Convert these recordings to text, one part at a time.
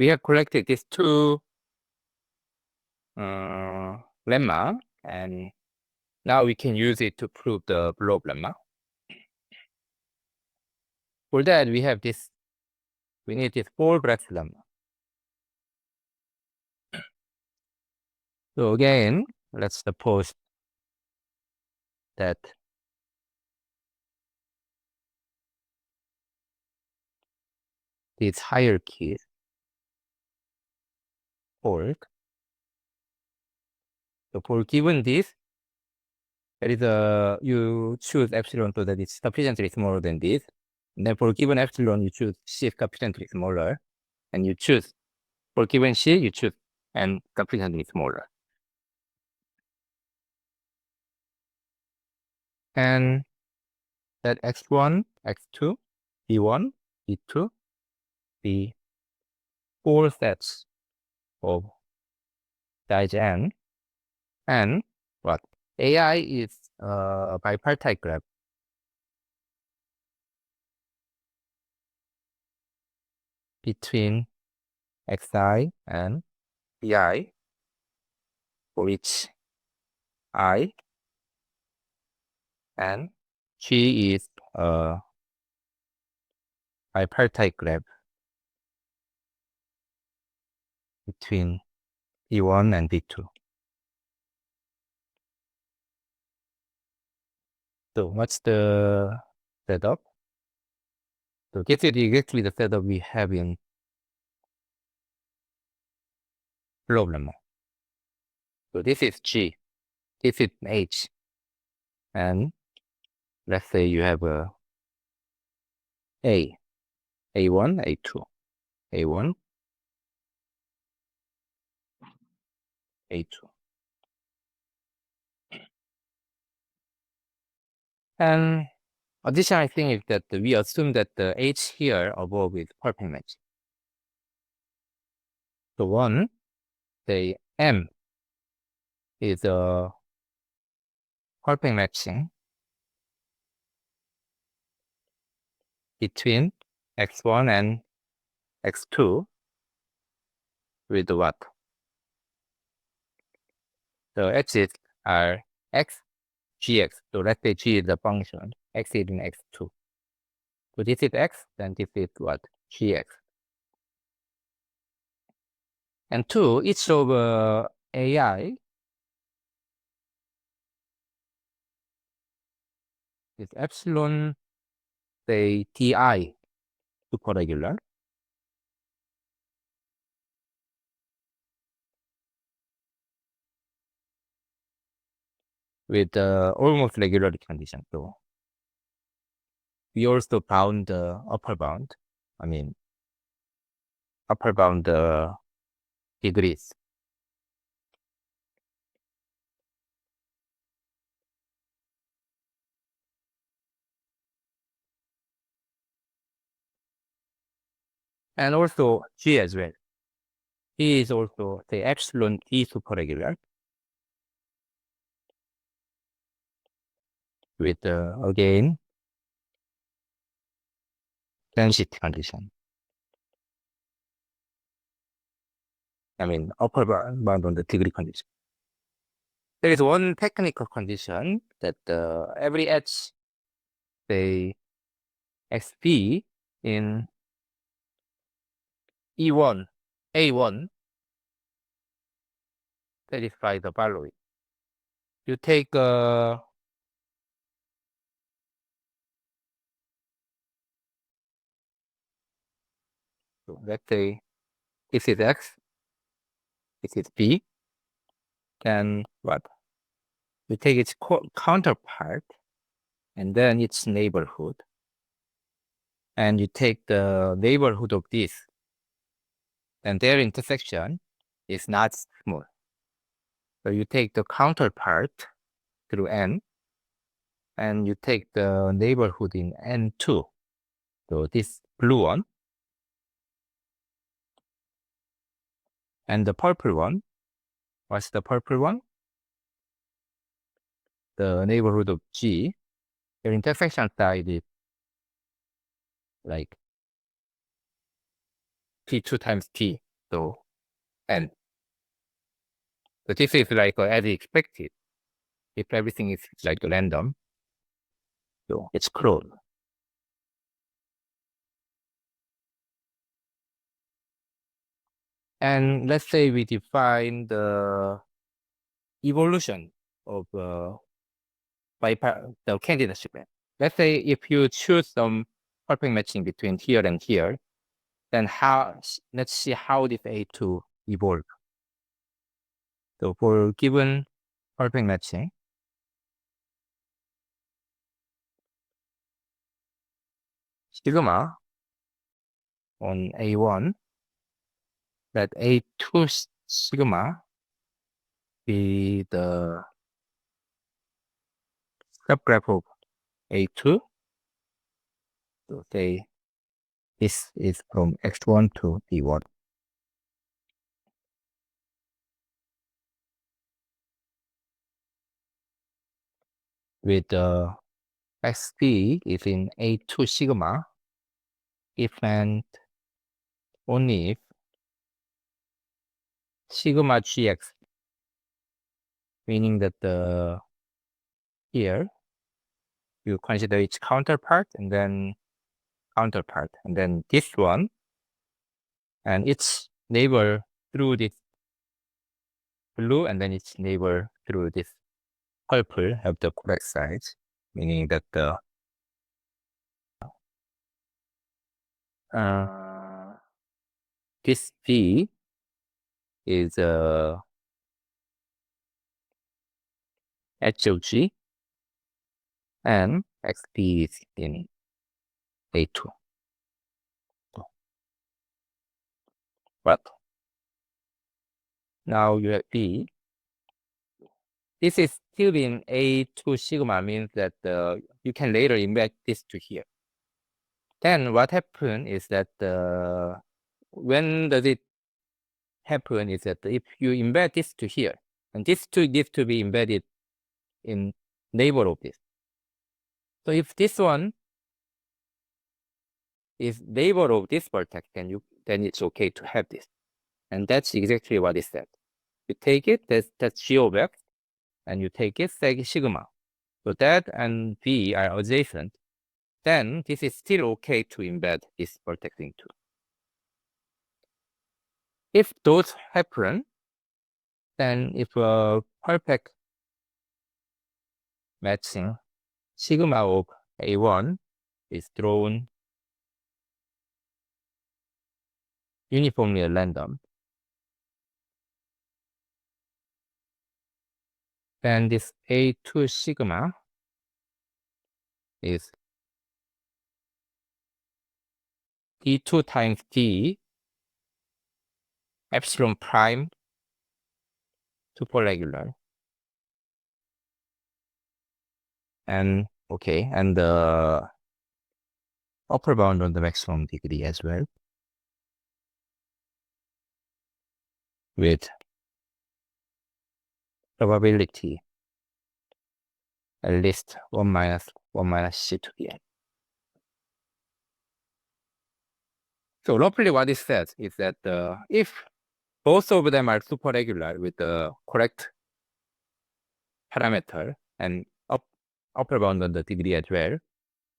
we have collected these two lemma, and now we can use it to prove the blob lemma. For that, we need this 4-bracket lemma. So again, let's suppose that these hierarchies hold. So for given this, you choose epsilon so that it's sufficiently smaller than this. And then for given epsilon, you choose C is sufficiently smaller, and you choose for given C, you choose n sufficiently smaller. And that x1, x2, b1, b2, be 4 sets of size n, and what? AI is a bipartite graph between xi and bi, for which I and G is a bipartite graph between B1 and B2. So what's the setup? So this is exactly the setup we have in problem. So this is G, this is H, and let's say you have a A, A1, A2, A1, A2. And additional thing is that we assume that the H here above is perfect match. So one, say M is a perfect matching between x1 and x2 with what? The x's are x, gx. So let's say g is the function, x is in x2. So this is x, then this is what? Gx. And 2, each of AI is epsilon, say, di superregular. With almost regularity condition. So we also bound the upper bound. I mean, upper bound degrees. And also G as well. G is also the epsilon D superregular with again density condition. I mean upper bound on the degree condition. There is one technical condition that every edge, say xb in E1, A1 satisfy the following. You take so let's say this is x, this is b, then what? You take its counterpart and then its neighborhood, and you take the neighborhood of this, and their intersection is not small. So you take the counterpart through n, and you take the neighborhood in n2. So this blue one, and the purple one. What's the purple one? The neighborhood of G. Their intersection side is like P2 times P. So, and so this is like as expected. If everything is like random, so it's closed. And let's say we define the evolution of the candidacy map. Let's say if you choose some perfect matching between here and here, then let's see how this A2 evolve. So for given perfect matching, sigma on A1, let A2 sigma be the subgraph of A2. So say this is from X1 to D1. With the XB is in A2 sigma if and only if sigma GX, meaning that here you consider its counterpart and then this one and its neighbor through this blue and then its neighbor through this purple have the correct size, meaning that this V is H of G and XP is in A2. But now you have B. This is still in A2 sigma, means that you can later embed this to here. Then what happens is that when does it happen is that if you embed this to here, and this two needs to be embedded in neighbor of this. So if this one is neighbor of this vertex, then it's okay to have this. And that's exactly what it said. You take it, that's G of X, and you take it sigma. So that and V are adjacent. Then this is still okay to embed this vertex into. If those happen, then if a perfect matching sigma of A1 is drawn uniformly at random, then this A2 sigma is D2 times D epsilon prime superregular. And okay, and the upper bound on the maximum degree as well, with probability at least 1 minus C to the n. So roughly what it says is that if both of them are superregular with the correct parameter and upper bound on the degree as well,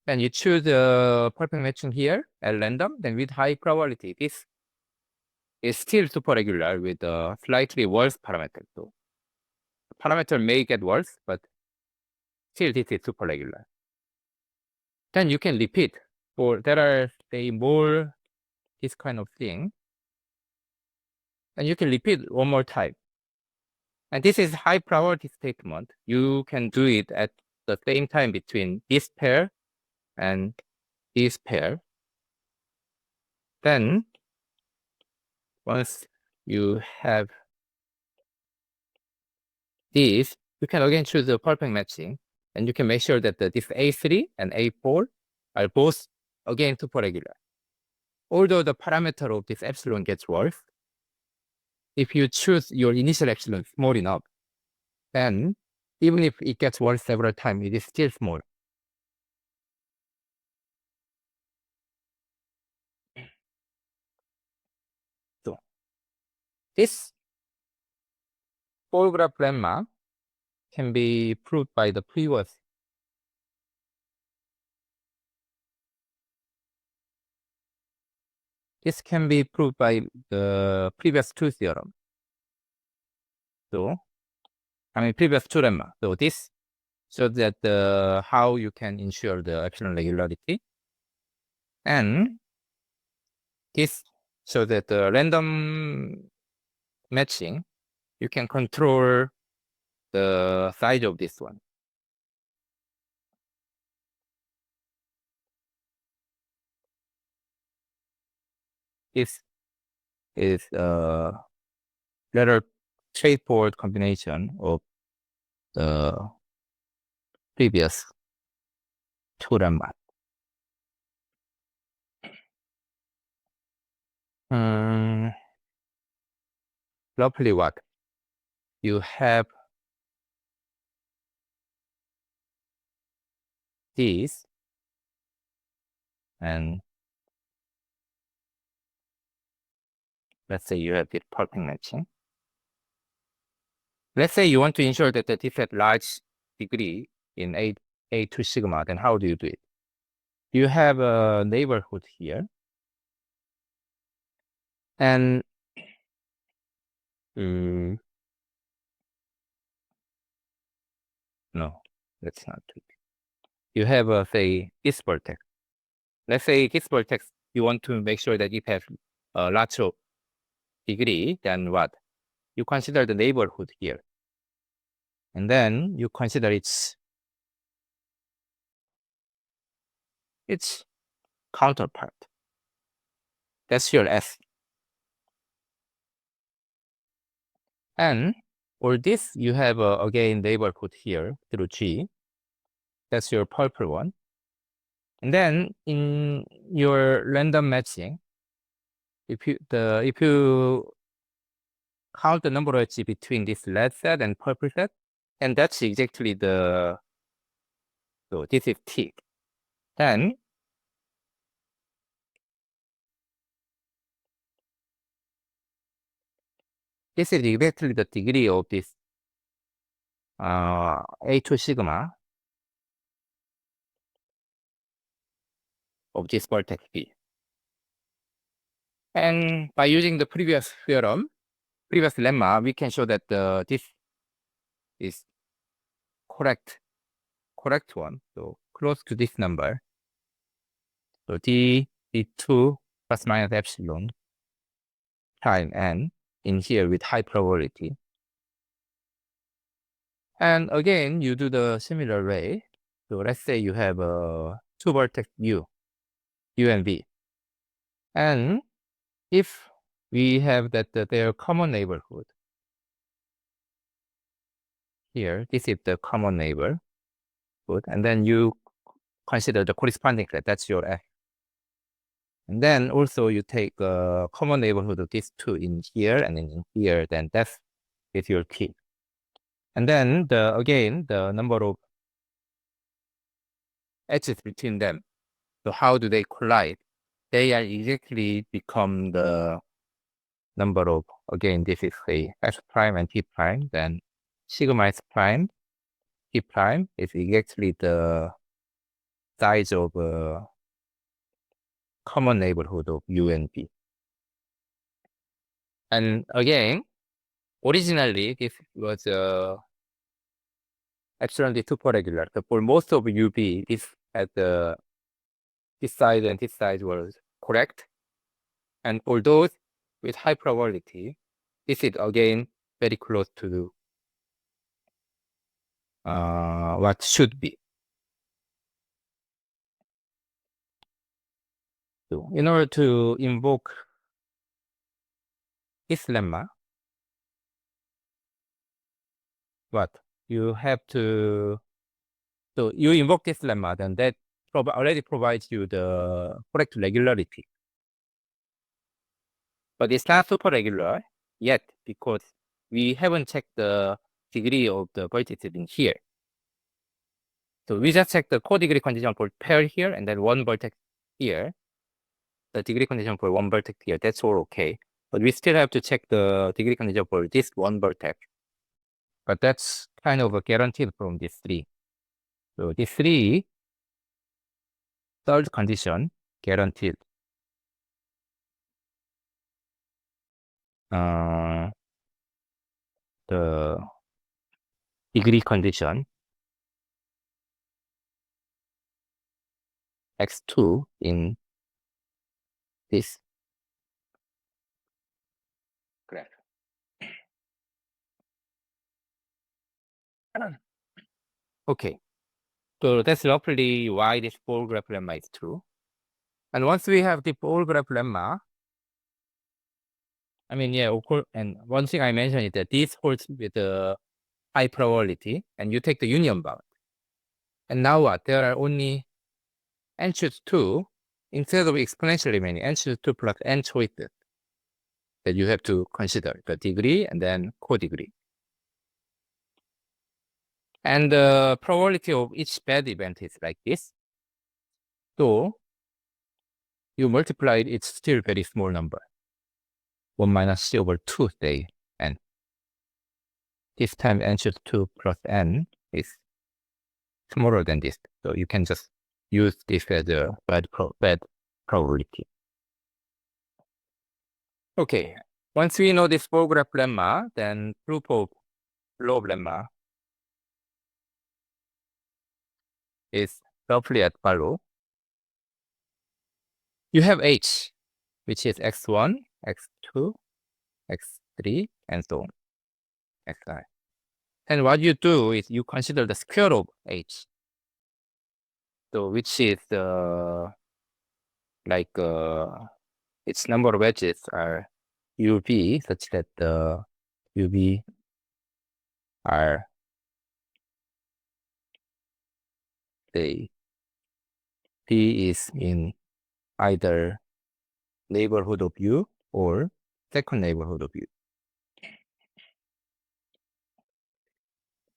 then you choose a perfect matching here at random, then with high probability, this is still superregular with a slightly worse parameter. So the parameter may get worse, but still this is superregular. Then you can repeat for there are say more this kind of thing, and you can repeat one more time. And this is high probability statement. You can do it at the same time between this pair and this pair. Then once you have this, you can again choose the perfect matching, and you can make sure that this A3 and A4 are both again superregular. Although the parameter of this epsilon gets worse, if you choose your initial epsilon small enough, then even if it gets worse several times, it is still small. So This four-graph lemma can be proved by the previous. This can be proved by the previous two theorem. So, previous two lemma. So this shows that how you can ensure the epsilon regularity, and this shows that the random matching, you can control the size of this one. This is a rather straightforward combination of the previous two lemma. Roughly what? You have this, and let's say you have this perfect matching. Let's say you want to ensure that this has large degree in A2 sigma, then how do you do it? You have a neighborhood here, and no, that's not it. You have say this vertex. Let's say this vertex, you want to make sure that it has a large degree, then what? You consider the neighborhood here. And then you consider its counterpart. That's your S. And for this, you have again neighborhood here through G. That's your purple one. And then in your random matching, if you count the number of edges between this red set and purple set, and that's exactly so this is T. Then this is exactly the degree of this A2 sigma of this vertex B. And by using the previous theorem, previous lemma, we can show that this is correct one. So close to this number. So D2 plus minus epsilon prime n in here with high probability. And again, you do the similar way. So let's say you have two vertex U and V. And if we have that their common neighborhood, here, this is the common neighborhood, and then you consider the corresponding set, that's your F. And then also you take a common neighborhood of these two in here and in here, then that is your T. And then again, the number of edges between them. So how do they collide? They are exactly become the number of, again, this is a S prime and T prime, then sigma S prime, T prime is exactly the size of common neighborhood of U and B. And again, originally this was epsilon D super regular. So for most of UB, this side and this side was correct. And for those with high probability, this is again very close to what should be. So in order to invoke this lemma, what you have to, so you invoke this lemma, then that already provides you the correct regularity. But it's not super regular yet because we haven't checked the degree of the vertices in here. So we just check the co-degree condition for pair here and then one vertex here. The degree condition for one vertex here, that's all okay. But we still have to check the degree condition for this one vertex. But that's kind of a guaranteed from these three. So these three third condition guaranteed. The degree condition x2 in this graph. Okay, so that's roughly why this full graph lemma is true. And once we have the full graph lemma, I mean, yeah, of course. And one thing I mentioned is that this holds with the high probability, and you take the union bound. And now what? There are only n choose 2 instead of exponentially many, n choose 2 plus n choices that you have to consider, the degree and then co-degree. And the probability of each bad event is like this. So you multiply it, it's still very small number. 1 minus c over 2, say, n. This time n choose 2 plus n is smaller than this. So you can just use this as a bad probability. Okay, once we know this full graph lemma, then proof of law of lemma is roughly as follows. You have h, which is x1, x2, x3, and so on, xi. And what you do is you consider the square of h. So which is its number of edges are ub such that the ub are the p is in either neighborhood of u or second neighborhood of u.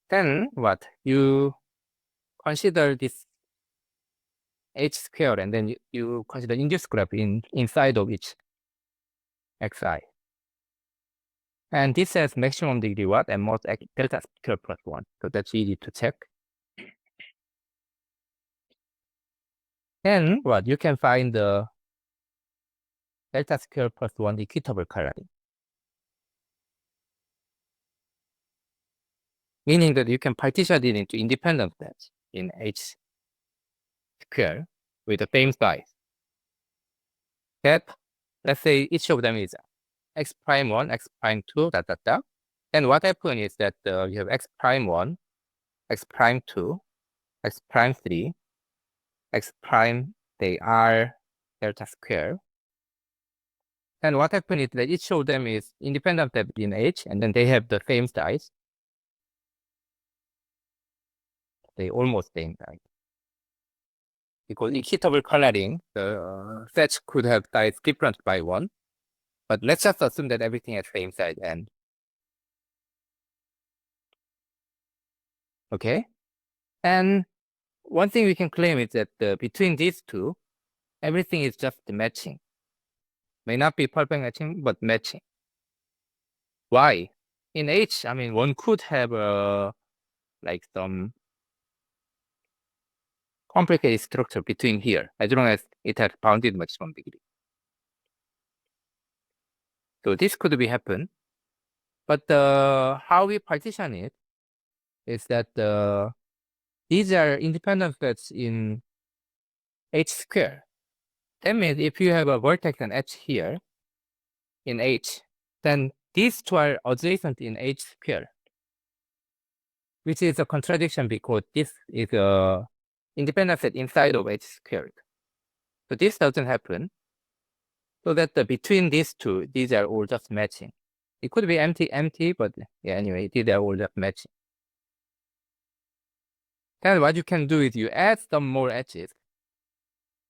Then what? You consider this h square and then you consider induced graph inside of each xi. And this has maximum degree what? And most delta square plus 1. So that's easy to check. Then what? You can find the delta square plus 1 equitable coloring. Meaning that you can partition it into independent sets in h square with the same size. That, let's say each of them is x prime 1, x prime 2, Then what happens is that you have x prime 1, x prime 2, x prime 3, x prime, they are delta square. And what happens is that each of them is independent depth in h, and then they have the same size. They almost same size. Because equitable coloring, the sets could have size different by 1. But let's just assume that everything has same size n. Okay? And one thing we can claim is that between these two, everything is just matching. May not be perfect matching, but matching. Why? In H, I mean, one could have some complicated structure between here, as long as it has bounded maximum degree. So this could be happen. But how we partition it is that these are independent sets in H square. That means if you have a vertex and H here in H, then these two are adjacent in H square, which is a contradiction because this is a independent set inside of H squared. So this doesn't happen. So that between these two, these are all just matching. It could be empty, but yeah, anyway, these are all just matching. Then what you can do is you add some more edges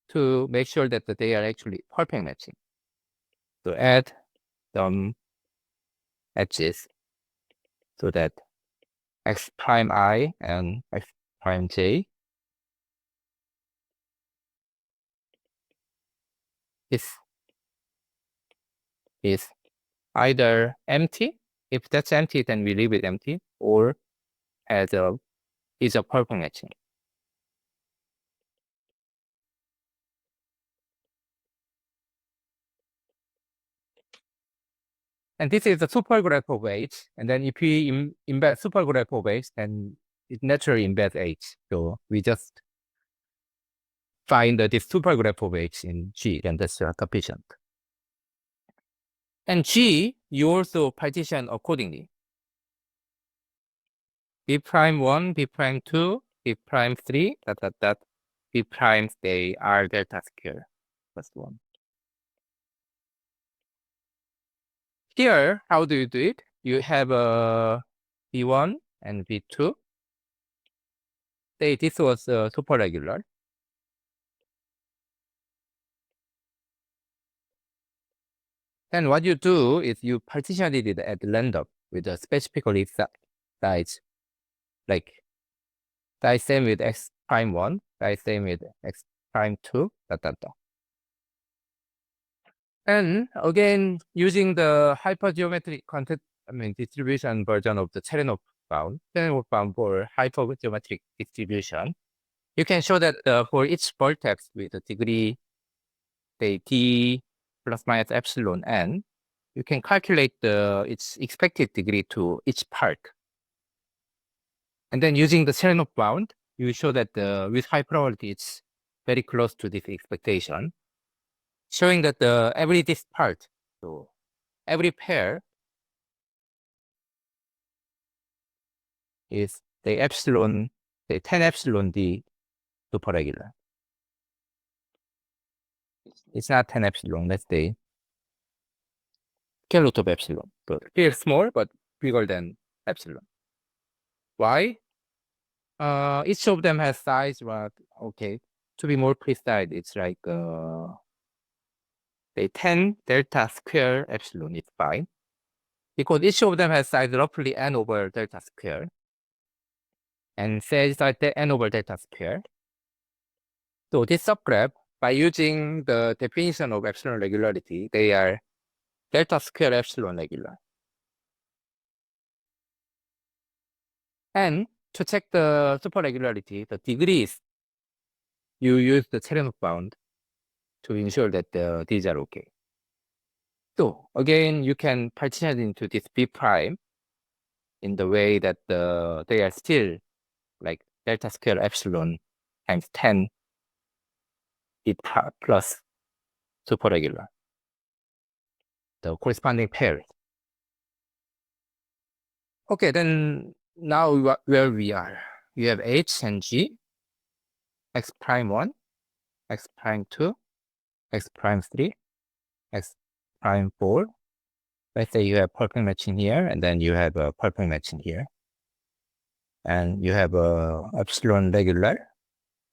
to make sure that they are actually perfect matching. So add some edges so that x prime I and x prime j is either empty. If that's empty, then we leave it empty, or is a perfect matching. And this is the supergraph of H. And then if we embed supergraph of H, then it naturally embeds H. So we just find this supergraph of H in G, and that's sufficient. And G, you also partition accordingly. B prime 1, B prime 2, B prime 3, B primes, they are delta square plus 1. Here, how do you do it? You have a B1 and B2. Say this was superregular. Then what you do is you partition it at random with a specifically size, like size same with x prime 1, size same with x prime 2, And again, using the hypergeometric distribution version of the Cherenkov bound for hypergeometric distribution, you can show that for each vertex with a degree, say d plus minus epsilon n, you can calculate its expected degree to each part. And then using the Cherenkov bound, you show that with high probability, it's very close to this expectation, showing that every this part, so every pair is the 10 epsilon d superregular. It's not 10 epsilon, let's say square root of epsilon. But here small, but bigger than epsilon. Why? Each of them has size, but okay. To be more precise, it's like say 10 delta square epsilon is fine. Because each of them has size roughly n over delta square. And says that n over delta square. So this subgraph, by using the definition of epsilon regularity, they are delta square epsilon regular. And to check the superregularity, the degrees, you use the Cherenkov bound to ensure that these are okay. So again, you can partition into this B prime in the way that they are still like delta square epsilon times 10 B plus superregular, the corresponding pairs. Okay, then now where we are, you have H and G, X prime 1, X prime 2, X prime 3, X prime 4. Let's say you have perfect matching here, and then you have a perfect matching here. And you have a epsilon regular,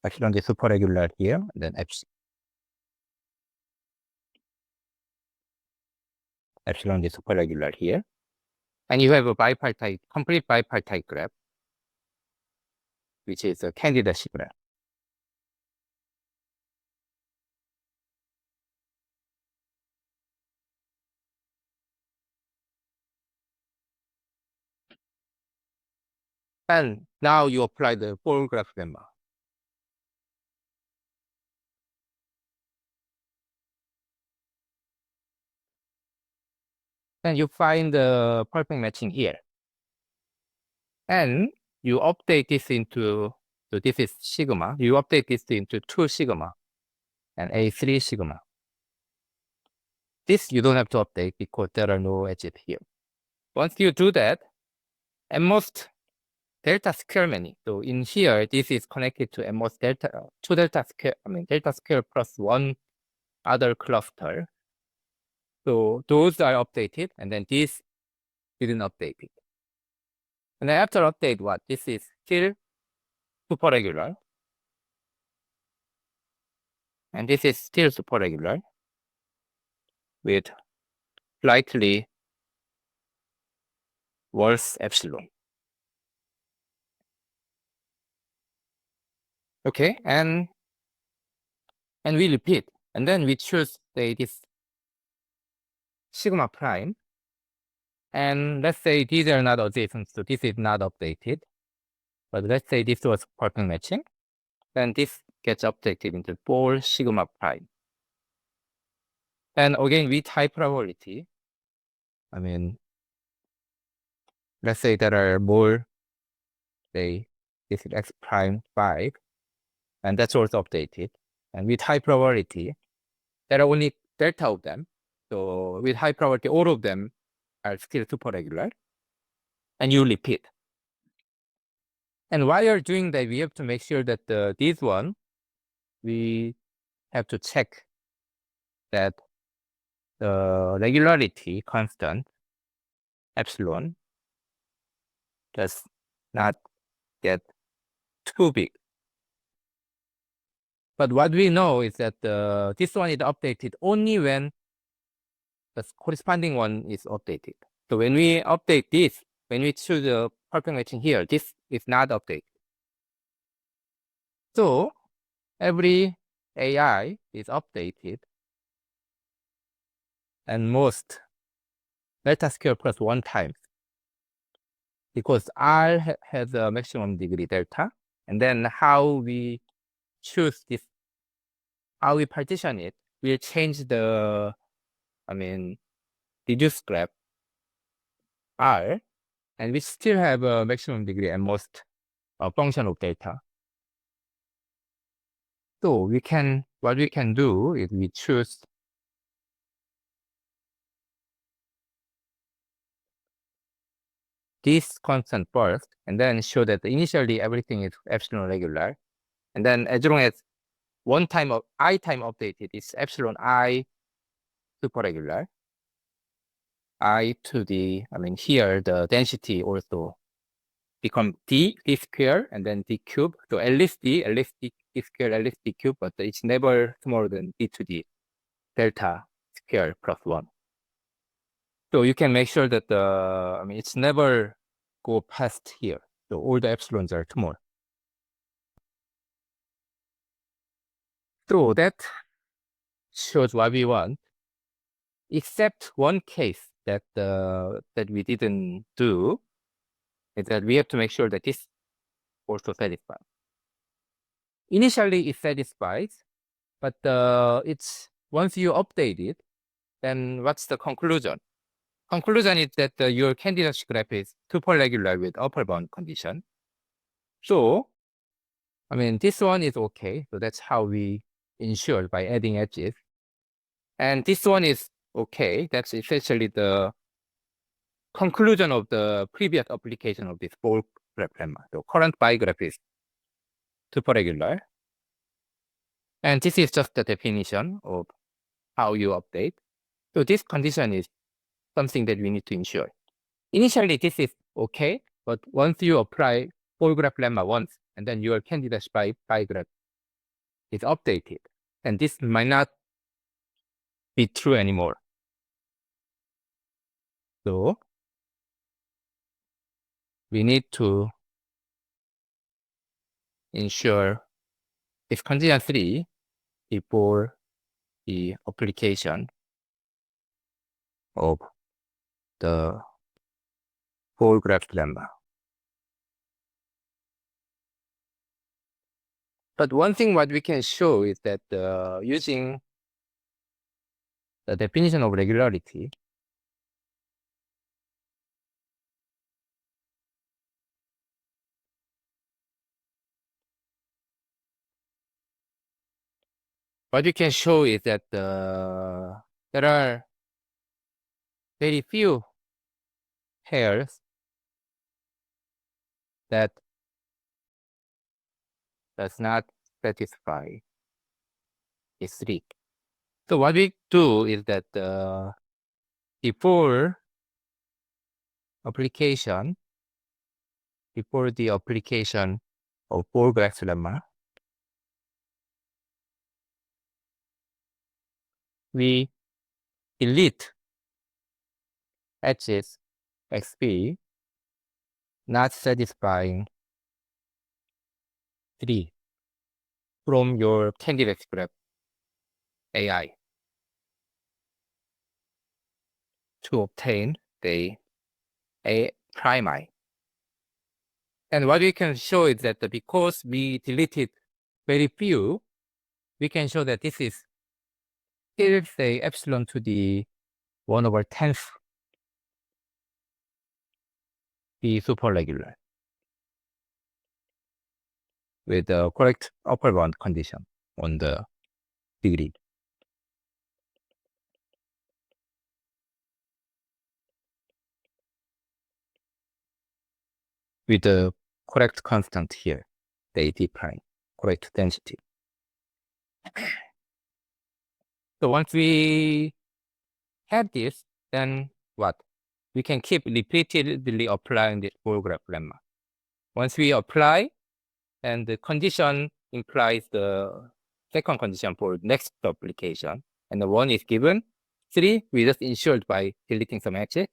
epsilon is superregular here, and then epsilon is superregular here. And you have a bipartite, complete bipartite graph, which is a candidacy graph. And now you apply the full graph lemma. And you find the perfect matching here. And you update this into, so this is sigma, you update this into 2 sigma and A3 sigma. This you don't have to update because there are no edges here. Once you do that, at most delta square many. So in here, this is connected to at most delta, 2 delta square, delta square plus 1 other cluster. So those are updated, and then this didn't update it. And then after update, what? This is still superregular. And this is still superregular with slightly worse epsilon. Okay, and we repeat, and then we choose say this sigma prime, And let's say these are not adjacent, so this is not updated. But let's say this was perfect matching. Then this gets updated into 4 sigma prime. And again, with high probability, I mean, let's say there are more, say, this is x prime 5, and that's also updated. And with high probability, there are only delta of them. So with high probability, all of them are still super regular. And you repeat. And while you're doing that, we have to make sure that this one, we have to check that the regularity constant, epsilon, does not get too big. But what we know is that this one is updated only when the corresponding one is updated. So when we update this, when we choose the perfect matching here, this is not updated. So every AI is updated, and most delta square plus 1 times, because R has a maximum degree delta, and then how we choose this, how we partition it, will change the, reduced graph R, and we still have a maximum degree and most function of delta. So what we can do is we choose this constant first, and then show that initially everything is epsilon regular. And then as long as one time of I time updated is epsilon I super regular. I to the, here the density also become d square and then d cube. So at least d square, at least d cube, but it's never smaller than d to the delta square plus 1. So you can make sure that it's never go past here. So all the epsilons are small. So that shows what we want, except one case that that we didn't do, is that we have to make sure that this also satisfies. Initially, it satisfies, but it's once you update it, then what's the conclusion? Conclusion is that your candidate graph is super regular with upper bound condition. So, this one is okay. So that's how we ensure by adding edges. And this one is okay. That's essentially the conclusion of the previous application of this ball graph lemma. The current bi graph is super regular. And this is just the definition of how you update. So this condition is something that we need to ensure. Initially, this is okay, but once you apply ball graph lemma once, and then your candidate bi graph is updated, and this might not be true anymore. So we need to ensure if condition 3 before the application of the ball graph lemma. But one thing what we can show is that using the definition of regularity, what we can show is that there are very few pairs that does not satisfy this 3. So what we do is that before the application of ball graph lemma, we delete edges xb not satisfying 3 from your candidate graph AI to obtain the A prime I. And what we can show is that because we deleted very few, we can show that this is still, say, epsilon to the 1/10th be superregular with the correct upper bound condition on the degree. With the correct constant here, the AT prime, correct density. So once we have this, then what? We can keep repeatedly applying this full graph lemma. Once we apply, and the condition implies the second condition for next application, and the 1 is given. 3, we just ensured by deleting some edges.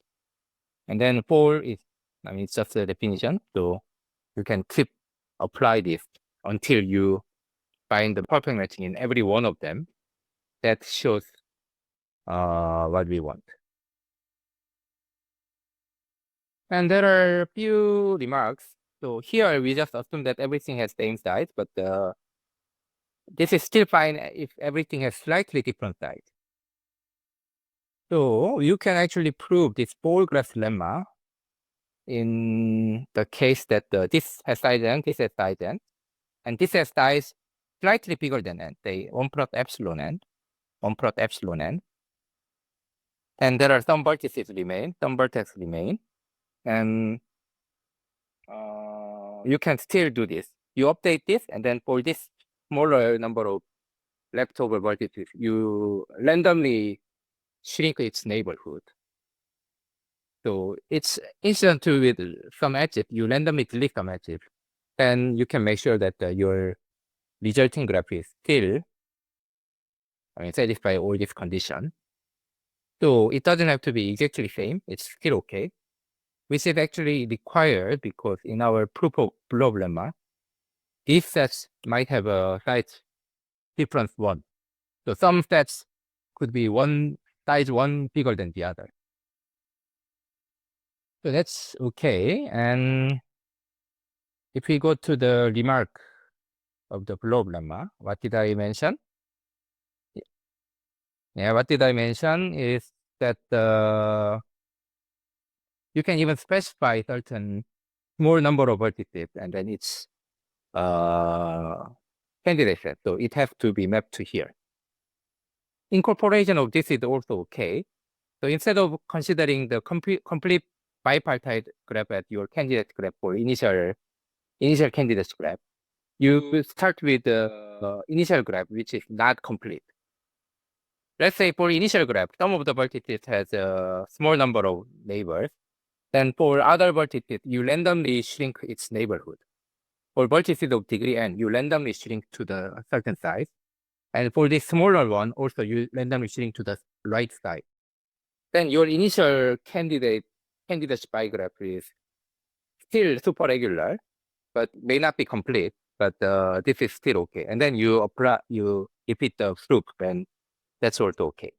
And then 4 is, I mean, it's just a definition. So you can keep apply this until you find the perfect matching in every one of them. That shows what we want. And there are a few remarks. So here we just assume that everything has same size, but this is still fine if everything has slightly different size. So you can actually prove this full graph lemma in the case that this has size n, this has size n, and this has size slightly bigger than n, say 1 plus epsilon n, 1 plus epsilon n. And there are some vertices remain, some vertex remain, and you can still do this. You update this, and then for this smaller number of leftover vertices, you randomly shrink its neighborhood. So it's incident to with some edges, you randomly delete some edges, and you can make sure that your resulting graph is still, I mean, satisfy all these conditions. So it doesn't have to be exactly same, it's still okay, which is actually required because in our proof of blob lemma, these sets might have a size difference 1. So some sets could be size 1 bigger than the other. So that's okay. And if we go to the remark of the blob lemma, what did I mention? Yeah, what did I mention is that you can even specify certain small number of vertices, and then it's candidate set. So it has to be mapped to here. Incorporation of this is also okay. So instead of considering the complete bipartite graph as your candidate graph for initial candidate graph, you start with the initial graph, which is not complete. Let's say for initial graph, some of the vertices has a small number of neighbors. Then for other vertices, you randomly shrink its neighborhood. For vertices of degree n, you randomly shrink to the certain size. And for this smaller one, also you randomly shrink to the right side. Then your initial candidate spy graph is still super regular, but may not be complete. But this is still okay. And then you repeat the loop, and that's also okay.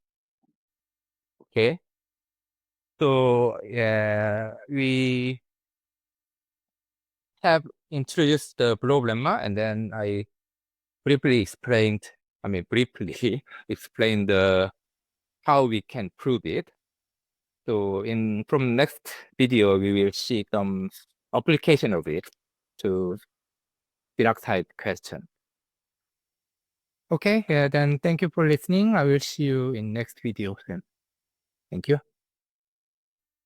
Okay. So yeah, we have introduced the blob lemma, and then I briefly explained how we can prove it. So from next video, we will see some application of it to Dirac type question. Okay, then thank you for listening. I will see you in next video soon. Thank you.